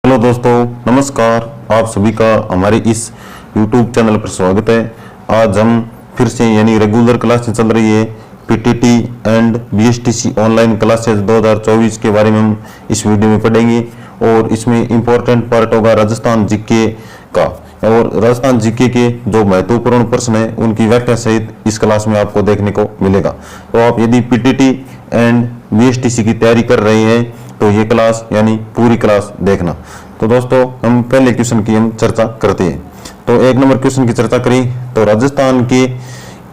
Hello दोस्तों, नमस्कार। आप सभी का हमारे इस YouTube चैनल पर स्वागत है। आज हम फिर से यानी रेगुलर क्लासेस चल रही है PTT and BSTC online classes 2024 के बारे में हम इस वीडियो में पढ़ेंगे और इसमें इंपॉर्टेंट पार्ट होगा राजस्थान जीके का। और राजस्थान जीके के जो महत्वपूर्ण प्रश्न है उनकी व्याख्या सहित इस क्लास में आपको देखने को मिलेगा। तो आप यदि पीटीटी एंड बीएसटीसी की तैयारी कर रहे हैं तो ये क्लास यानी पूरी क्लास देखना। तो दोस्तों, हम पहले क्वेश्चन की हम चर्चा करते हैं। तो एक नंबर क्वेश्चन की चर्चा करें तो राजस्थान के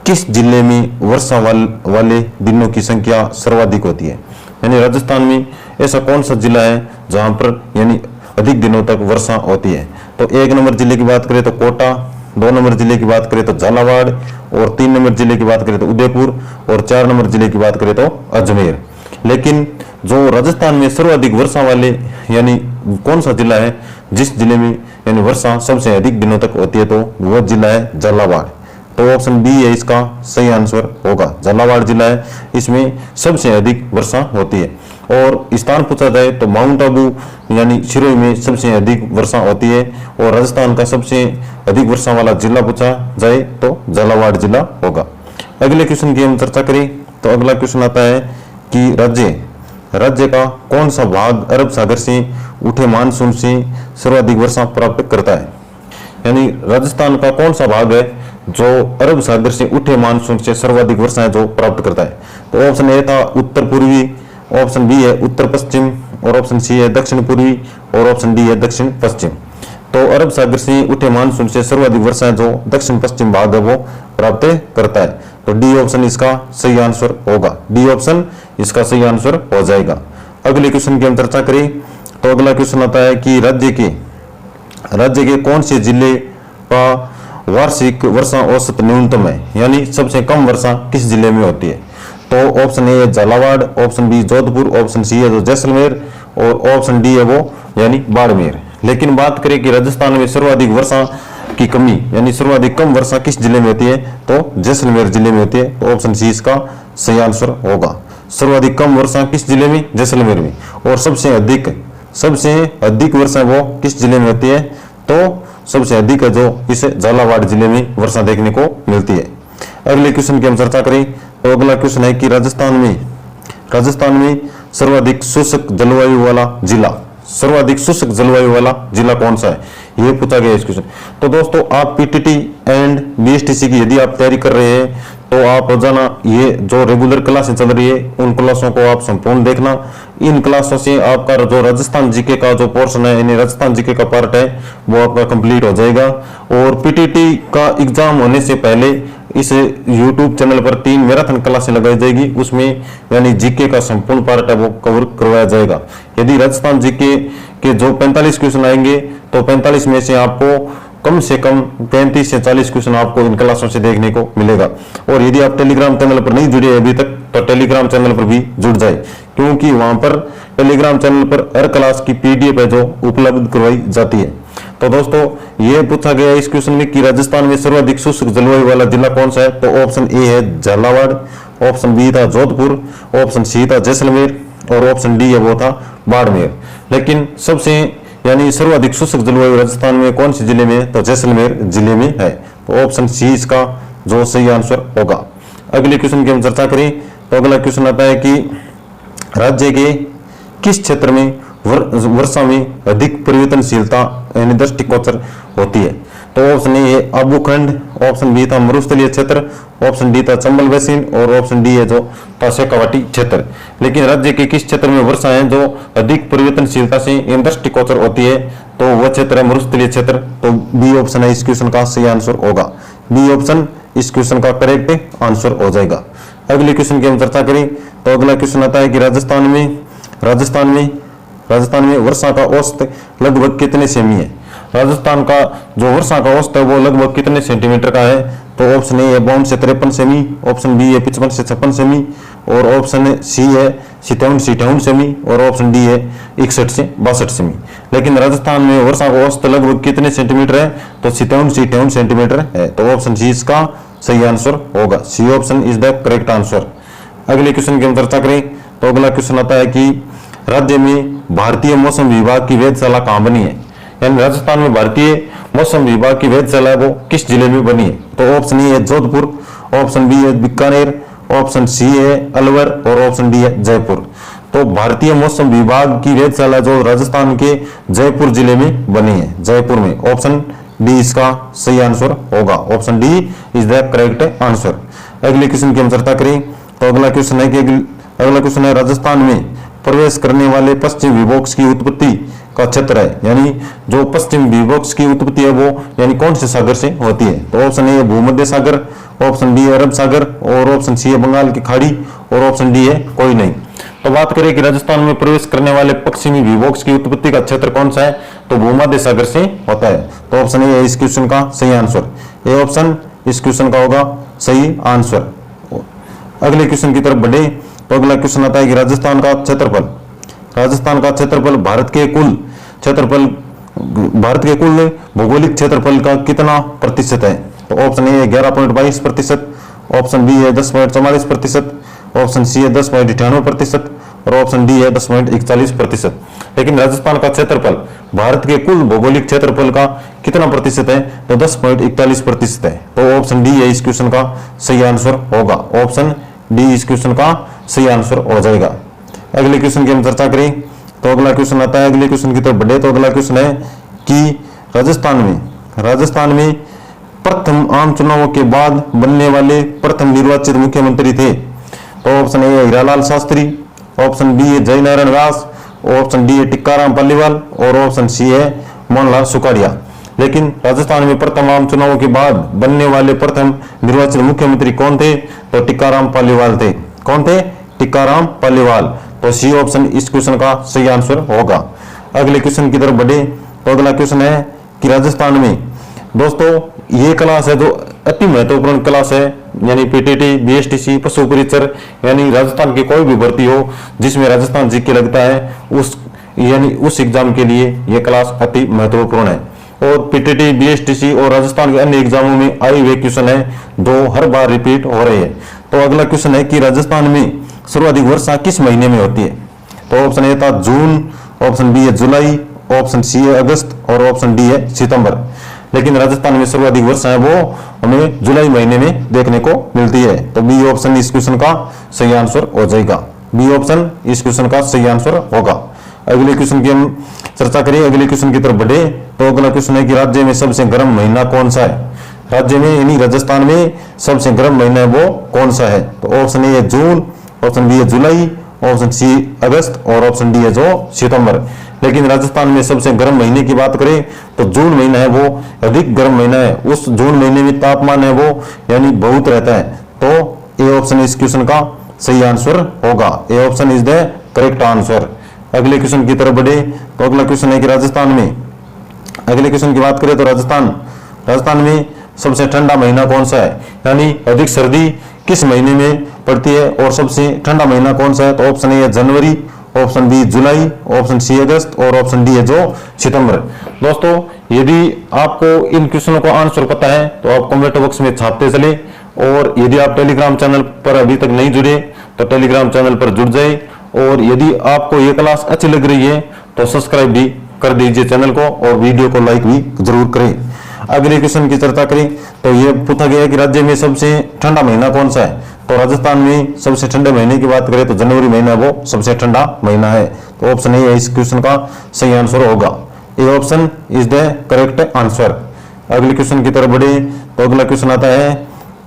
किस जिले में वर्षा वाले दिनों की संख्या सर्वाधिक होती है? यानी राजस्थान में ऐसा कौन सा जिला है जहां पर यानी अधिक दिनों तक वर्षा होती है? तो एक नंबर जिले की बात करें तो कोटा, दो नंबर जिले की बात करें तो झालावाड़, और तीन नंबर जिले की बात करें तो उदयपुर, और चार नंबर जिले की बात करें तो अजमेर। लेकिन जो राजस्थान में सर्वाधिक वर्षा वाले यानी कौन सा जिला है जिस जिले में यानी वर्षा सबसे अधिक दिनों तक होती है, तो वह जिला है झालावाड़। तो ऑप्शन बी है इसका सही आंसर होगा। झालावाड़ जिला है, इसमें सबसे अधिक वर्षा होती है। और स्थान पूछा जाए तो माउंट आबू यानी सिरोही में सबसे अधिक वर्षा होती है। और राजस्थान का सबसे अधिक वर्षा वाला जिला पूछा जाए तो झालावाड़ जिला होगा। अगले क्वेश्चन की हम चर्चा करें तो अगला क्वेश्चन आता है कि राज्य का कौन सा भाग अरब सागर से उठे मानसून से सर्वाधिक वर्षा प्राप्त करता है? यानी राजस्थान का कौन सा भाग है जो अरब सागर से उठे मानसून से सर्वाधिक वर्षा जो प्राप्त करता है? तो ऑप्शन ए था उत्तर पूर्वी, ऑप्शन बी है उत्तर पश्चिम, और ऑप्शन सी है दक्षिण पूर्वी, और ऑप्शन डी है दक्षिण पश्चिम। तो अरब सागर से उठे मानसून से सर्वाधिक वर्षा जो दक्षिण पश्चिम भाग है वो प्राप्त करता है। तो डी ऑप्शन इसका सही आंसर होगा। डी ऑप्शन इसका सही आंसर हो जाएगा। अगले क्वेश्चन की हम चर्चा करें तो अगला क्वेश्चन आता है कि राज्य के कौन से जिले का वार्षिक वर्षा औसत न्यूनतम है? यानी सबसे कम वर्षा किस जिले में होती है? तो ऑप्शन ए है Jhalawar, option B Jodhpur, option C है जो जैसलमेर, और ऑप्शन डी है वो यानी बाड़मेर। लेकिन बात करें कि राजस्थान में सर्वाधिक वर्षा की कमी यानी सर्वाधिक कम वर्षा किस जिले में होती है, तो जैसलमेर जिले में होती है। तो ऑप्शन सी इसका सही आंसर होगा। सर्वाधिक कम वर्षा किस जिले में? जैसलमेर में। और सबसे अधिक वर्षा वो किस जिले में होती है? तो सबसे अधिक है जो इस झालावाड़ जिले में वर्षा देखने को मिलती है। अगले क्वेश्चन की हम चर्चा करें तो अगला क्वेश्चन है कि राजस्थान में सर्वाधिक शुष्क जलवायु वाला जिला कौन सा है? ये पूछा गया इस क्वेश्चन। तो दोस्तों, आप पीटीटी एंड बीएसटीसी की यदि आप तैयारी कर रहे हैं तो आप रोजाना ये जो रेगुलर क्लासें चल रही है उन क्लासों को आप संपूर्ण देखना। इन क्लासों से आपका जो राजस्थान जीके का जो पोर्शन है यानी राजस्थान जीके का पार्ट है वो आपका कंप्लीट हो जाएगा। और पीटीटी का एग्जाम होने से पहले इस YouTube चैनल पर 3 मैराथन क्लासें लगाई जाएगी, उसमें यानी जीके का संपूर्ण पार्ट है वो कवर करवाया जाएगा। यदि राजस्थान जीके के जो 45 क्वेश्चन आएंगे तो 45 में से आपको कम से कम 35 से 40 क्वेश्चन आपको इन क्लासों से देखने को मिलेगा। और यदि आप टेलीग्राम चैनल पर नहीं जुड़े अभी तक तो टेलीग्राम चैनल पर भी जुड़ जाए, क्योंकि वहां पर टेलीग्राम चैनल पर हर क्लास की पीडीएफ है जो उपलब्ध करवाई जाती है। तो दोस्तों, ये पूछा गया इस क्वेश्चन में कि राजस्थान में सर्वाधिक शुष्क जलवायु वाला जिला कौन सा है? तो ऑप्शन ए है झालावाड़, ऑप्शन बी था जोधपुर, ऑप्शन सी था जैसलमेर, और ऑप्शन डी है वो था बाड़मेर। लेकिन सबसे यानी सर्वाधिक शुष्क जलवायु राजस्थान में कौन से जिले में है? तो जैसलमेर जिले में है। तो ऑप्शन सी इसका जो सही आंसर होगा। अगले क्वेश्चन की हम चर्चा करें तो अगला क्वेश्चन आता है कि राज्य के किस क्षेत्र में वर्षा में अधिक परिवर्तनशीलता यानी दृष्टिगोचर होती है? तो ऑप्शन ए है आबू खंड, ऑप्शन बी था मरुस्थलीय क्षेत्र, ऑप्शन डी था चंबल बेसिन, और ऑप्शन डी है जो था शेखावाटी क्षेत्र। लेकिन राज्य के किस क्षेत्र में वर्षा है जो अधिक परिवर्तनशीलता से दृष्टिगोचर होती है? तो वह क्षेत्र है मरुस्थलीय क्षेत्र। तो बी ऑप्शन है इस क्वेश्चन का सही आंसर होगा। बी ऑप्शन इस क्वेश्चन का करेक्ट आंसर हो जाएगा। अगले क्वेश्चन की हम चर्चा करें तो अगला क्वेश्चन आता है कि राजस्थान में वर्षा का औसत लगभग कितने सेमी है? राजस्थान का जो वर्षा का औसत है वो लगभग कितने सेंटीमीटर का है? तो ऑप्शन ए है 52 से 53 सेमी, ऑप्शन बी है 55 से 56 सेमी, और ऑप्शन सी है 57 से 58 सेमी, और ऑप्शन डी है 61 से 62 सेमी। लेकिन राजस्थान में वर्षा का औसत लगभग कितने सेंटीमीटर है? तो 57 से 58 सेंटीमीटर है। तो ऑप्शन सी इसका सही आंसर होगा। C option is the correct answer. अगले क्वेश्चन की हम चर्चा करें तो अगला क्वेश्चन आता है कि राज्य में भारतीय मौसम विभाग की वेधशाला कहाँ बनी है, यानी राजस्थान में भारतीय मौसम विभाग की वेधशाला वो किस जिले में बनी है? तो ऑप्शन ए है जोधपुर, ऑप्शन बी है बीकानेर, ऑप्शन सी है अलवर और ऑप्शन डी है जयपुर। तो भारतीय मौसम विभाग की वेधशाला जो राजस्थान के जयपुर जिले में बनी है, जयपुर में। ऑप्शन डी इसका सही आंसर होगा, option D is the correct answer. अगले क्वेश्चन की हम चर्चा करें तो अगला क्वेश्चन है कि अगला क्वेश्चन है राजस्थान में प्रवेश करने वाले पश्चिम विभोक्ष की उत्पत्ति का क्षेत्र है, यानी जो पश्चिम विभोक्ष की उत्पत्ति है वो यानी कौन से सागर से होती है? तो ऑप्शन ए है भूमध्य सागर, ऑप्शन बी है अरब सागर और ऑप्शन सी है बंगाल की खाड़ी और ऑप्शन डी है कोई नहीं। तो बात करें कि राजस्थान में प्रवेश करने वाले पश्चिमी विभोक्ष की उत्पत्ति का क्षेत्र कौन सा है, तो भूमध्य सागर से होता है। तो ऑप्शन ए है इस क्वेश्चन का सही आंसर, ए ऑप्शन इस क्वेश्चन का होगा सही आंसर। अगले क्वेश्चन की तरफ बढ़े तो अगला क्वेश्चन आता है कि राजस्थान का क्षेत्रफल भारत के कुल भौगोलिक क्षेत्रफल का कितना प्रतिशत है? तो ऑप्शन ए है 11.22%, ऑप्शन बी है 10.44%, ऑप्शन सी है 10.98% और ऑप्शन डी है 10.41%। लेकिन राजस्थान का क्षेत्रफल भारत के कुल भौगोलिक क्षेत्रफल का कितना प्रतिशत है? तो 10.41% है। तो ऑप्शन डी है इस क्वेश्चन का सही आंसर होगा, ऑप्शन डी इस क्वेश्चन का सही आंसर हो जाएगा। अगले क्वेश्चन की हम चर्चा करें तो अगला क्वेश्चन आता है, अगले क्वेश्चन की तरफ बढ़े तो अगला क्वेश्चन है कि राजस्थान में प्रथम आम चुनावों के बाद बनने वाले प्रथम निर्वाचित मुख्यमंत्री थे? तो ऑप्शन ए है हीरालाल शास्त्री, ऑप्शन बी है जयनारायण व्यास, ऑप्शन डी है टिक्काराम पालीवाल और ऑप्शन सी है मोहनलाल सुखाड़िया। लेकिन राजस्थान में प्रथम आम चुनावों के बाद बनने वाले प्रथम निर्वाचित मुख्यमंत्री कौन थे? तो टिक्काराम पालीवाल थे। कौन थे? टिक्काराम पालीवाल। तो सी ऑप्शन इस क्वेश्चन का सही आंसर होगा। अगले क्वेश्चन की तरफ बढ़े तो अगला क्वेश्चन है कि राजस्थान में दोस्तों ये क्लास है जो अति महत्वपूर्ण क्लास है, यानी पीटीटी, बीएसटीसी, पशु परिचर, यानी राजस्थान की कोई भी भर्ती हो जिसमें राजस्थान जीके लगता है उस एग्जाम के लिए यह क्लास अति महत्वपूर्ण है। और पीटीटी, बीएसटीसी और राजस्थान के अन्य एग्जामों में आई हुए क्वेश्चन है जो हर बार रिपीट हो रहे हैं। तो अगला क्वेश्चन है कि राजस्थान में सर्वाधिक वर्षा किस महीने में होती है? तो ऑप्शन ए था जून, ऑप्शन बी है जुलाई, ऑप्शन सी है अगस्त और ऑप्शन डी है सितंबर। लेकिन राजस्थान में सर्वाधिक वर्षा है वो हमें जुलाई महीने में देखने को मिलती है। तो बी ऑप्शन इस क्वेश्चन का सही आंसर हो जाएगा, बी ऑप्शन इस क्वेश्चन का सही आंसर होगा। अगले क्वेश्चन की हम चर्चा करें, अगले क्वेश्चन की तरफ बढ़े तो अगला क्वेश्चन है कि राज्य में सबसे गर्म महीना कौन सा है? राज्य में यानी राजस्थान में सबसे गर्म महीना है वो कौन सा है? तो ऑप्शन ए है जून, ऑप्शन बी है जुलाई, ऑप्शन सी अगस्त और ऑप्शन डी है जो सितंबर। लेकिन राजस्थान में सबसे गर्म महीने की बात करें तो जून महीना है वो अधिक गर्म महीना है। उस जून महीने में तापमान है वो यानी बहुत रहता है। तो ए ऑप्शन इस क्वेश्चन का सही आंसर होगा, A option is the correct answer. अगले क्वेश्चन की तरफ बढ़े तो अगला क्वेश्चन है कि राजस्थान में, अगले क्वेश्चन की बात करें तो राजस्थान में सबसे ठंडा महीना कौन सा है, यानी अधिक सर्दी किस महीने में पड़ती है और सबसे ठंडा महीना कौन सा है? तो ऑप्शन ए है जनवरी, ऑप्शन बी जुलाई, ऑप्शन सी अगस्त और ऑप्शन डी है जो सितंबर। दोस्तों यदि आपको इन क्वेश्चनों को आंसर पता है तो आप कमेंट बॉक्स में छापते चले, और यदि आप टेलीग्राम चैनल पर अभी तक नहीं जुड़े तो टेलीग्राम चैनल पर जुड़ जाए, और यदि आपको ये क्लास अच्छी लग रही है तो सब्सक्राइब भी कर दीजिए चैनल को और वीडियो को लाइक भी जरूर करें। अगले क्वेश्चन की चर्चा करें तो ये पूछा गया कि राज्य में सबसे ठंडा महीना कौन सा है? तो राजस्थान में सबसे ठंडे महीने की बात करें तो जनवरी महीना वो सबसे ठंडा महीना है। तो ऑप्शन ए इस क्वेश्चन का सही आंसर होगा, A option is the correct answer. अगले क्वेश्चन की तरफ बढ़े तो अगला क्वेश्चन आता है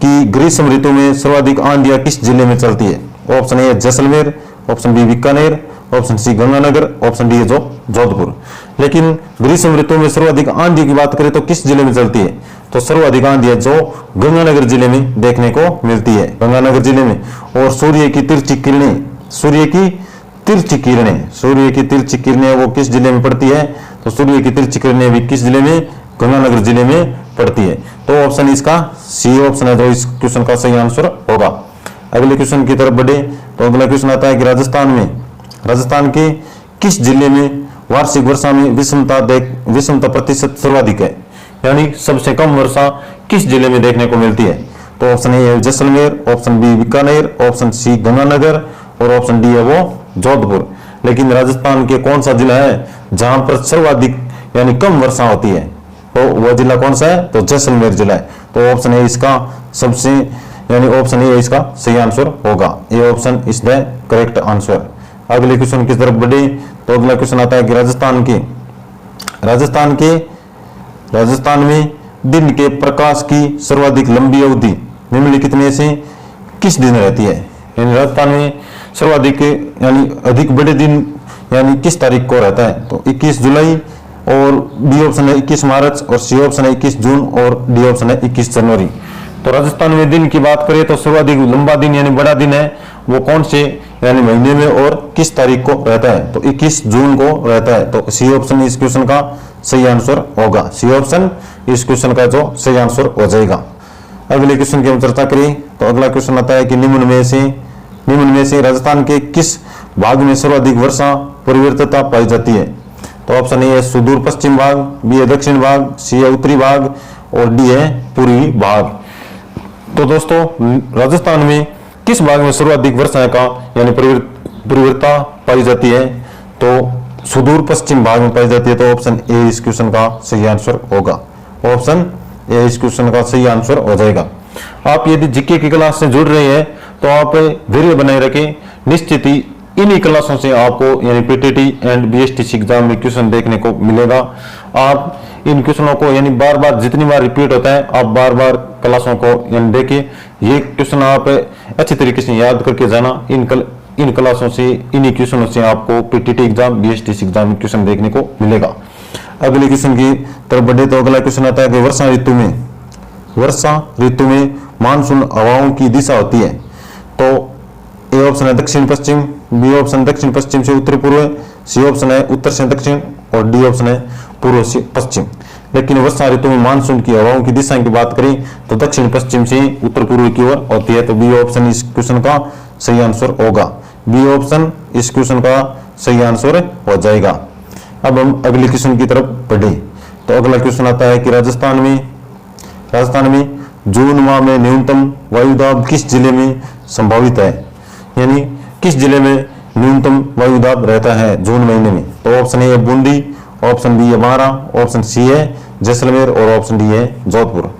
कि ग्रीष्म ऋतु में सर्वाधिक आंधियां किस जिले में चलती है? Option A Jaisalmer, option B Bikaner, option C Ganganagar, option D है जो जोधपुर। लेकिन ग्रीष्म ऋतु में सर्वाधिक आंधी की बात करें तो किस जिले में चलती है? तो सर्वाधिक आंधी है जो गंगानगर जिले में देखने को मिलती है, गंगानगर जिले में। और सूर्य की तिरछी किरणें वो किस जिले में पड़ती है? तो सूर्य की तिरछी किरणें भी किस जिले में? गंगानगर जिले में पड़ती है। तो ऑप्शन इसका सी ऑप्शन है जो इस क्वेश्चन का सही आंसर होगा। अगले क्वेश्चन की तरफ बढ़े तो अगला क्वेश्चन आता है कि राजस्थान के किस जिले में वार्षिक वर्षा में विषमता प्रतिशत सर्वाधिक है, यानी सबसे कम वर्षा किस जिले में देखने को मिलती है? तो ऑप्शन ए है Jaisalmer, option B Bikaner, option C Ganganagar और ऑप्शन डी है वो जोधपुर। लेकिन राजस्थान के कौन सा जिला है जहां पर सर्वाधिक यानी कम वर्षा होती है, तो वह जिला कौन सा है, तो जैसलमेर जिला है। तो ऑप्शन ए इसका सबसे यानी ऑप्शन ए इसका सही आंसर होगा। A option is the correct answer. अगले क्वेश्चन की तरफ बढ़े तो अगला क्वेश्चन आता है कि राजस्थान में दिन के प्रकाश की सर्वाधिक लंबी अवधि निम्नलिखित में से किस दिन रहती है। यानी राजस्थान में सर्वाधिक यानी अधिक बड़े दिन यानी किस तारीख को रहता है, तो 21 जुलाई और बी ऑप्शन है 21 मार्च और सी ऑप्शन है 21 जून और डी ऑप्शन है 21 जनवरी। तो राजस्थान में दिन की बात करें तो सर्वाधिक लंबा दिन यानी बड़ा दिन है वो कौन से यानी महीने में और किस तारीख को रहता है, तो 21 जून को रहता है। तो सी ऑप्शन इस क्वेश्चन का सही आंसर होगा। सी ऑप्शन इस क्वेश्चन का जो सही आंसर हो जाएगा। अगले क्वेश्चन की हम चर्चा करें तो अगला क्वेश्चन आता है कि निम्न में से राजस्थान के किस भाग में सर्वाधिक वर्षा परिवर्तितता पाई जाती है। तो ऑप्शन ए है सुदूर पश्चिम भाग, बी है दक्षिण भाग, सी है उत्तरी भाग और डी है पूर्वी भाग। तो दोस्तों राजस्थान में किस भाग में सर्वाधिक वर्षा का यानी परिवर्तितता पाई जाती है, तो सुदूर पश्चिम भाग में पाई जाती है। तो ऑप्शन ए इस क्वेश्चन का सही आंसर होगा। ऑप्शन ए इस क्वेश्चन का सही आंसर हो जाएगा। आप यदि जीके की क्लास से जुड़ रहे हैं तो आप धैर्य बनाए रखें, निश्चित ही इन्हीं क्लासों से आपको यानी पीटीटी एंड बीएसटीसी एग्जाम में क्वेश्चन देखने को मिलेगा। आप इन क्वेश्चनों को यानी बार बार जितनी बार रिपीट होता है आप बार बार क्लासों को यानी देखिए, ये क्वेश्चन आप अच्छी तरीके से याद करके जाना। इन क्लासों से इन्हीं क्वेश्चनों से आपको पीटीटी एग्जाम बीएसटीसी एग्जाम में क्वेश्चन देखने को मिलेगा। अगले क्वेश्चन की तरफ बढ़े तो अगला क्वेश्चन आता है कि वर्षा ऋतु में मानसून हवाओं की दिशा होती है। तो ए ऑप्शन है दक्षिण पश्चिम, बी ऑप्शन दक्षिण पश्चिम से उत्तर पूर्व, सी ऑप्शन है उत्तर से दक्षिण और डी ऑप्शन है पूर्व से पश्चिम। लेकिन वर्षा ऋतु में मानसून की हवाओं की दिशा की बात करें तो दक्षिण पश्चिम से उत्तर पूर्व की ओर होती है। तो बी ऑप्शन इस क्वेश्चन का सही आंसर होगा। बी ऑप्शन इस क्वेश्चन का सही आंसर हो जाएगा। अब हम अगले क्वेश्चन की तरफ बढ़े तो अगला क्वेश्चन आता है कि राजस्थान में जून माह में न्यूनतम वायुदाब किस जिले में संभावित है, यानी किस जिले में न्यूनतम वायुदाब रहता है जून महीने में। तो ऑप्शन ए है बूंदी, ऑप्शन बी है बारा, ऑप्शन सी है जैसलमेर और ऑप्शन डी है जोधपुर।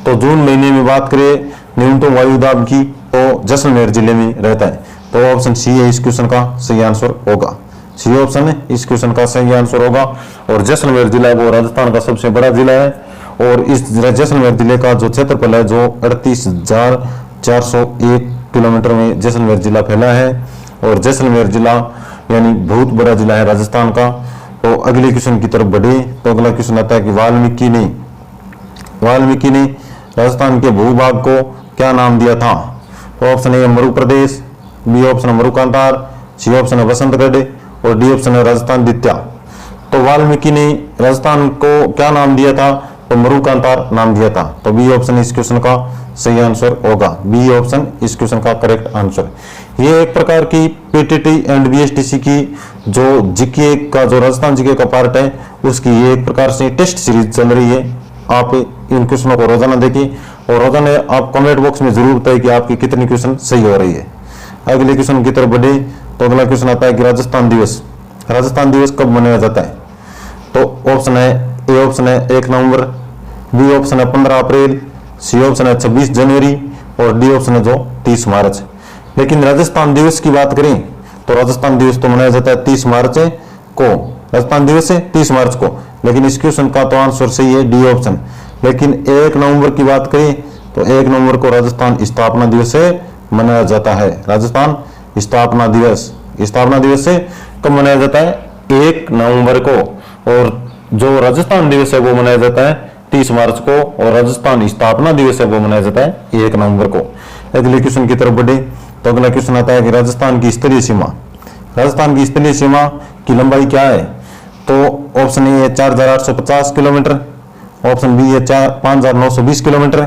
तो जून महीने में बात करें न्यूनतम वायुदाब की तो जैसलमेर जिले में रहता है। तो ऑप्शन सी है इस क्वेश्चन का सही आंसर होगा। सी ऑप्शन इस क्वेश्चन का सही आंसर होगा। और जैसलमेर जिला वो राजस्थान का सबसे बड़ा जिला है और इस जैसलमेर जिले का जो क्षेत्रफल है जो 38,401 किलोमीटर में जैसलमेर जिला फैला है और जैसलमेर जिला यानी बहुत बड़ा जिला है राजस्थान का। तो अगले क्वेश्चन की तरफ बढ़े तो अगला क्वेश्चन आता है कि वाल्मीकि ने राजस्थान के भूभाग को क्या नाम दिया था। तो ऑप्शन ए मरु प्रदेश, बी ऑप्शन है मरुकांतार, सी ऑप्शन है बसंतगढ़ और डी ऑप्शन है राजस्थान द्वितीय। तो वाल्मीकि ने राजस्थान को क्या नाम दिया था, तो मरुकांतार नाम दिया था। तो बी ऑप्शन इस क्वेश्चन का सही आंसर होगा। बी ऑप्शन इस क्वेश्चन का करेक्ट आंसर। ये एक प्रकार की पीटीटी एंड बीएसटीसी की जो जीके का जो राजस्थान जीके का पार्ट है उसकी ये एक प्रकार से टेस्ट सीरीज चल रही है। आप इन क्वेश्चनों को रोजाना देखिए और रोजाना आप कमेंट बॉक्स में जरूर बताइए कि आपकी कितनी क्वेश्चन सही हो रही है। अगले क्वेश्चन की तरफ बढ़े तो अगला क्वेश्चन आता है कि राजस्थान दिवस कब मनाया जाता है। तो ऑप्शन है ए ऑप्शन है 1 नवंबर, बी ऑप्शन है 15 अप्रैल, सी ऑप्शन है 26 जनवरी और डी ऑप्शन है जो 30 मार्च। लेकिन राजस्थान दिवस की बात करें तो राजस्थान दिवस तो मनाया जाता है 30 मार्च को। राजस्थान दिवस है 30 मार्च को, लेकिन इस क्वेश्चन का तो आंसर सही है डी ऑप्शन। लेकिन 1 नवंबर की बात करें तो 1 नवंबर को राजस्थान स्थापना दिवस से मनाया जाता है। राजस्थान स्थापना दिवस से कब मनाया जाता है, 1 नवंबर को। और जो राजस्थान दिवस है वो मनाया जाता है 30 मार्च को और राजस्थान स्थापना दिवस है वो मनाया जाता है 1 नवंबर को। अगले क्वेश्चन की तरफ बढ़े तो अगला क्वेश्चन आता है कि राजस्थान की स्तरीय सीमा की लंबाई क्या है। तो ऑप्शन ए है 4,850 किलोमीटर, ऑप्शन बी है 5,920 किलोमीटर,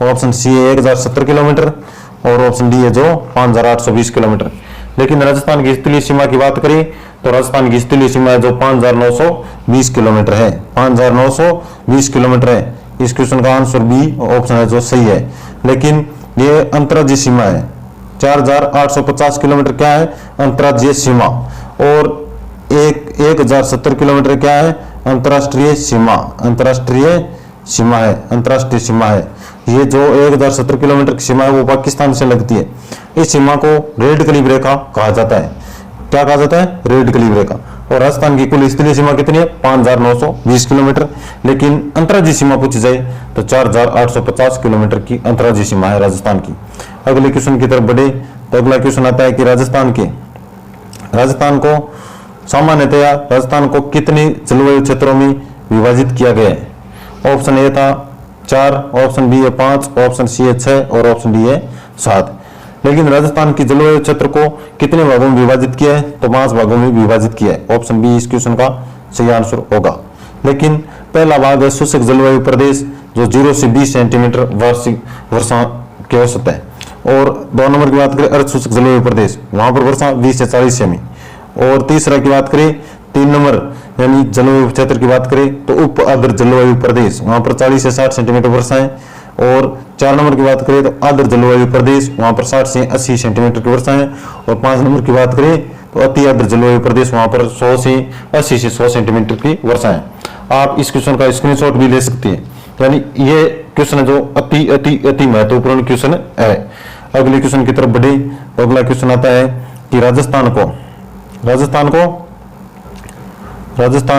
ऑप्शन सी है 1,070 किलोमीटर और ऑप्शन डी है जो 5,820 किलोमीटर। लेकिन राजस्थान की स्थलीय सीमा की बात करें तो राजस्थान की स्थलीय सीमा है जो 5,920 किलोमीटर है। 5,920 किलोमीटर है। इस क्वेश्चन का आंसर बी ऑप्शन है जो सही है। लेकिन ये अंतर्राज्यीय सीमा है। 4,850 किलोमीटर क्या है, अंतर्राज्यीय सीमा। और 1070 किलोमीटर क्या है, अंतर्राष्ट्रीय सीमा, अंतर्राष्ट्रीय सीमा है। ये जो 1070 किलोमीटर की सीमा है वो पाकिस्तान से लगती है। इस सीमा को रेड क्लिफ रेखा कहा जाता है। क्या कहा जाता है, रेड क्लिफ रेखा। और राजस्थान की कुल स्थलीय सीमा कितनी है, 5920 किलोमीटर। लेकिन अंतर्राज्यीय सीमा पूछी जाए तो 4850 किलोमीटर की अंतर्राज्यीय सीमा है राजस्थान की। अगले क्वेश्चन की तरफ बढ़े तो अगला क्वेश्चन आता है कि राजस्थान को सामान्यतया राजस्थान को कितने जलवायु क्षेत्रों में विभाजित किया गया है। ऑप्शन ए था 4, ऑप्शन बी है 5, ऑप्शन सी है 6 और ऑप्शन डी है 7। लेकिन राजस्थान की जलवायु क्षेत्र को कितने भागों में विभाजित किया है, तो 5 भागों में विभाजित किया है। ऑप्शन बी इस क्वेश्चन का सही आंसर होगा। लेकिन पहला भाग है शुष्क जलवायु प्रदेश, जो 0 से 20 सेंटीमीटर वार्षिक वर्षा की औसत है। और 2 नंबर की बात करें अर्ध शुष्क जलवायु प्रदेश, वहां पर वर्षा 20 से 40 सेमी। और तीसरा की बात करें 3 नंबर यानी जलवायु क्षेत्र की बात करें तो उप आर्द्र जलवायु प्रदेश, वहां पर 40 से 60 सेंटीमीटर वर्षा है। और 4 नंबर की बात करें तो आर्द्र जलवायु प्रदेश, वहां पर 60 से 80 सेंटीमीटर की वर्षा है। और 5 नंबर की बात करें तो अति आर्द्र जलवायु प्रदेश, वहां पर 100 से 80 से 100 सेंटीमीटर की वर्षा है। आप इस क्वेश्चन का स्क्रीनशॉट भी ले सकते हैं। यानी ये क्वेश्चन है जो अति अति अति महत्वपूर्ण क्वेश्चन है। अगले क्वेश्चन की तरफ बढ़े तो अगला क्वेश्चन आता है कि राजस्थान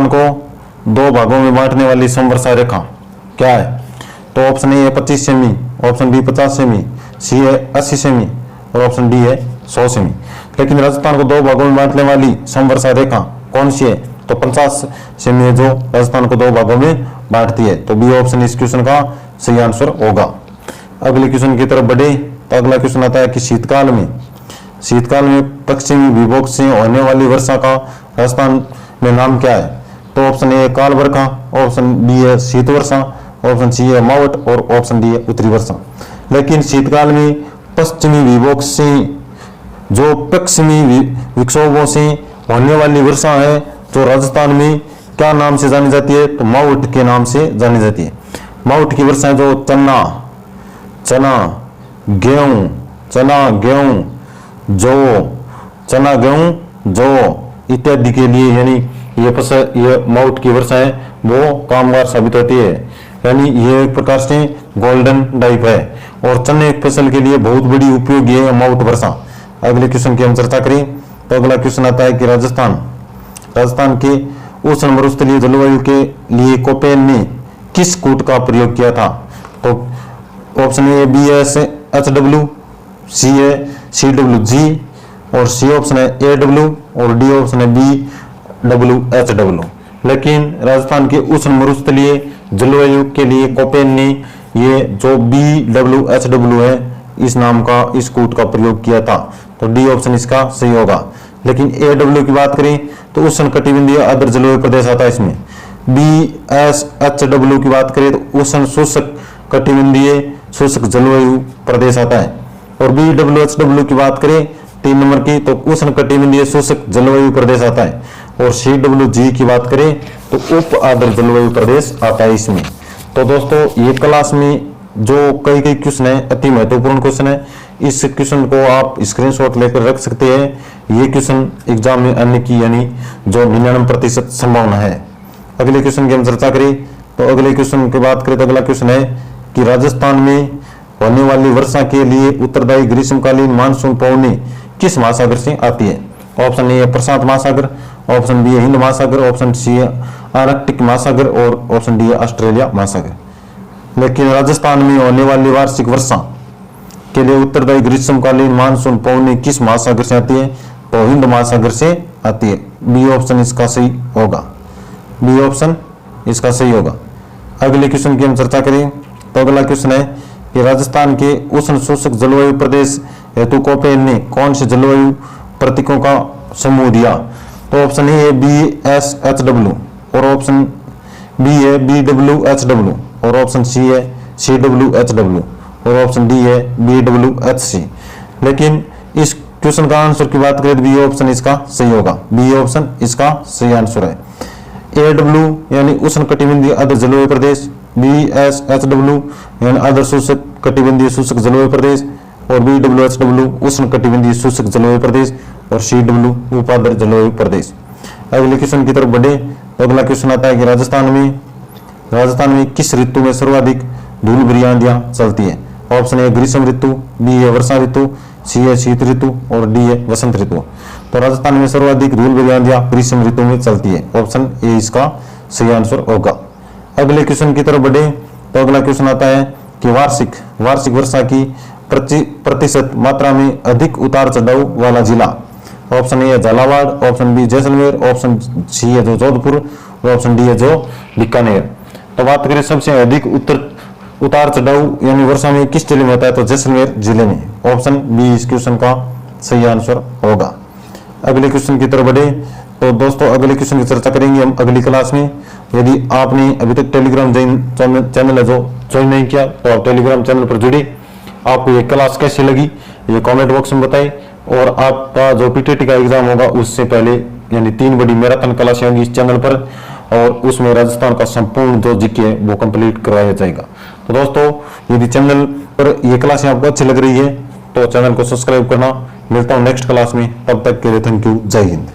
को 2 भागों में बांटने वाली समवर्षा रेखा क्या है। तो ऑप्शन ए है 25 सेमी, ऑप्शन बी 50 सेमी, सी है 80 सेमी और ऑप्शन डी है 100 सेमी। लेकिन राजस्थान को 2 भागों में बांटने वाली समवर्षा रेखा कौन सी है, तो 50 सेमी है जो राजस्थान को 2 भागों में बांटती है। तो बी ऑप्शन इस क्वेश्चन का सही आंसर होगा। अगले क्वेश्चन की तरफ बढ़े तो अगला क्वेश्चन आता है कि शीतकाल में पश्चिमी विभोग से होने वाली वर्षा का राजस्थान में नाम क्या है। तो ऑप्शन ए काल वर्षा, ऑप्शन बी है शीत वर्षा, ऑप्शन सी है मावट और ऑप्शन डी है उत्तरी वर्षा। लेकिन शीतकाल में पश्चिमी विभोग से जो पश्चिमी विक्षोभों से होने वाली वर्षा है जो राजस्थान में क्या नाम से जानी जाती है, तो मावट के नाम से जानी जाती है। मावट की वर्षा जो चना गेहूं जौ इत्यादि के लिए यानी ये मावट की वर्षा है वो कामगार साबित होती है। यानी ये एक प्रकार से गोल्डन टाइप है और चने फसल के लिए बहुत बड़ी उपयोगी है मावट वर्षा। अगले क्वेश्चन की हम चर्चा करें तो अगला क्वेश्चन आता है कि राजस्थान के उष्ण मरुस्थलीय जलवायु के लिए कोपेन ने किस कूट का प्रयोग किया था। तो ऑप्शन ए BSHW, सी है CWG और सी ऑप्शन है AW और डी ऑप्शन है BWHW। लेकिन राजस्थान के उष्ण मरुस्थलीय जलवायु के लिए कोपेन ने ये जो BWHW है इस नाम का इस कूट का प्रयोग किया था। तो डी ऑप्शन इसका सही होगा। लेकिन AW की बात करें तो उष्ण कटिबंधीय आर्द्र जलवायु प्रदेश आता है इसमें। BSHW की बात करें तो उष्ण शुष्क कटिबंधीय शुष्क जलवायु प्रदेश आता है। और BWHW की बात करें 3 नंबर की तो उष्ण कटिबंधीय शुष्क जलवायु प्रदेश आता है। और CWG की बात करें तो उप आर्द्र जलवायु प्रदेश आता है इसमें। तो दोस्तों ये क्लास में जो कई क्वेश्चन है अति महत्वपूर्ण क्वेश्चन है। इस क्वेश्चन को आप स्क्रीनशॉट लेकर रख सकते हैं। ये क्वेश्चन एग्जाम में आने की यानी जो 99% संभावना है। अगले क्वेश्चन की हम चर्चा करें तो अगले क्वेश्चन की बात करें तो अगला क्वेश्चन है कि राजस्थान में होने वाली वर्षा के लिए उत्तरदायी ग्रीष्मकालीन मानसून पवनें किस महासागर से आती है। ऑप्शन ए है प्रशांत महासागर, ऑप्शन बी है हिंद महासागर, ऑप्शन सी है आर्कटिक महासागर और ऑप्शन डी है ऑस्ट्रेलिया महासागर। लेकिन राजस्थान में होने वाली वार्षिक वर्षा के लिए उत्तरदायी ग्रीष्मकालीन मानसून पवनें किस महासागर से आती है, तो हिंद महासागर से आती है। बी ऑप्शन इसका सही होगा। बी ऑप्शन इसका सही होगा। अगले क्वेश्चन की हम चर्चा करें तो अगला क्वेश्चन है कि राजस्थान के उष्ण शुष्क जलवायु प्रदेश हेतु कोपेन ने कौन से जलवायु प्रतीकों का समूह दिया। तो ऑप्शन ए है BSHW और ऑप्शन बी है BWHW और ऑप्शन सी है CWHW और ऑप्शन डी है BWHC। लेकिन इस क्वेश्चन का आंसर की बात करें तो बी ऑप्शन इसका सही होगा। बी ऑप्शन इसका सही आंसर है। AW यानी उष्ण कटिबंधीय आर्द्र जलवायु प्रदेश, BSHW यानी आर्द्र शुष्क कटिबंधीय शुष्क जलवायु प्रदेश और BWHW उष्ण कटिबंधीय शुष्क जलवायु प्रदेश और CW उपाद्र जलवायु प्रदेश। अगले क्वेश्चन की तरफ बढ़े तो अगला क्वेश्चन आता है कि राजस्थान में किस ऋतु में सर्वाधिक धूल भरी आंधियां चलती है? ऑप्शन ए ग्रीष्म ऋतु, बी है वर्षा ऋतु, सी है शीत ऋतु और डी है वसंत ऋतु। तो राजस्थान में सर्वाधिक धूल भरी आंधियां ग्रीष्म ऋतु में चलती है, ऑप्शन ए इसका सही आंसर होगा। अगले क्वेश्चन की तरफ बढ़े तो अगला क्वेश्चन आता है कि वार्षिक वर्षा की प्रतिशत मात्रा में अधिक उतार चढ़ाव वाला जिला। ऑप्शन ए है Jhalawar, option B Jaisalmer, option C है जो जोधपुर और ऑप्शन डी है जो बीकानेर। तो बात करें सबसे अधिक उतार चढ़ाव यानी वर्षा में किस जिले में होता है, तो जैसलमेर जिले में, ऑप्शन बी इस क्वेश्चन का सही आंसर होगा। अगले क्वेश्चन की तरफ बढ़े तो दोस्तों अगले क्वेश्चन की चर्चा करेंगे हम अगली क्लास में। यदि आपने अभी तक टेलीग्राम चैनल है जो ज्वाइन नहीं किया तो आप टेलीग्राम चैनल पर जुड़िए। आपको ये क्लास कैसी लगी ये कमेंट बॉक्स में बताइए, और आपका जो PTT का एग्जाम होगा उससे पहले यानी 3 बड़ी मैराथन क्लासें होंगी इस चैनल पर, और उसमें राजस्थान का संपूर्ण जो जीके है वो कंप्लीट करवाया जाएगा। तो दोस्तों यदि चैनल पर ये क्लासें आपको अच्छी लग रही है तो चैनल को सब्सक्राइब करना। मिलता हूँ नेक्स्ट क्लास में, तब तक के लिए थैंक यू, जय हिंद।